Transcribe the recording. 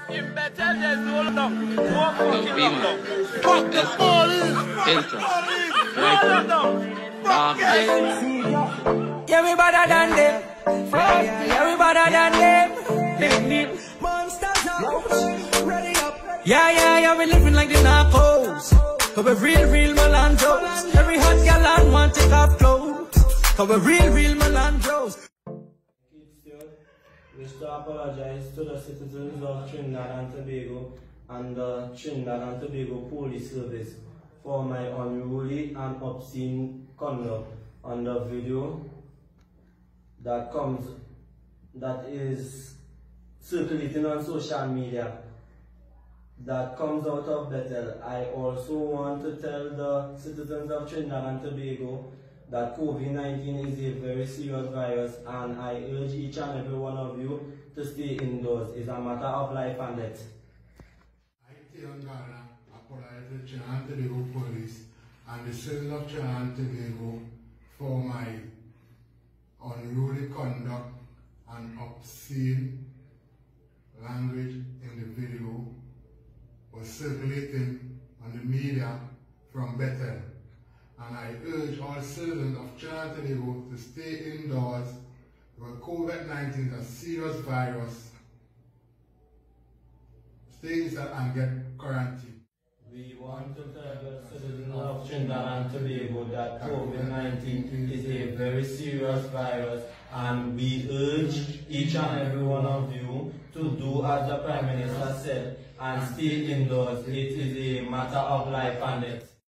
In Bethel, there's no lockdown. No fucking lockdown. Fuck the police. No lockdown. Fuck them. Yeah, we better than them. Yeah, we better than them. Monsters out. Ready up. Yeah, we living like the narcos. Cause we're real Melandros. Every hot gal on want take off clothes. Cause we're real Melandros. Wish to apologize to the citizens of Trinidad and Tobago and the Trinidad and Tobago Police Service for my unruly and obscene conduct on the video that is circulating on social media that comes out of Bethel. I also want to tell the citizens of Trinidad and Tobago that COVID-19 is a very serious virus, and I urge each and every one of you to stay indoors. It's a matter of life and death. I, Tiangana, apologize to Trinidad and Tobago Police and the citizens of Trinidad and Tobago for my unruly conduct and obscene language in the video was circulating on the media from Bethel. And I urge all citizens of Trinidad and Tobago to stay indoors because COVID-19 is a serious virus. Stay inside and get quarantined. We want to tell the citizens of Trinidad and Tobago that COVID-19 is a very serious virus, and we urge each and every one of you to do as the Prime Minister said and stay indoors. It is a matter of life and death.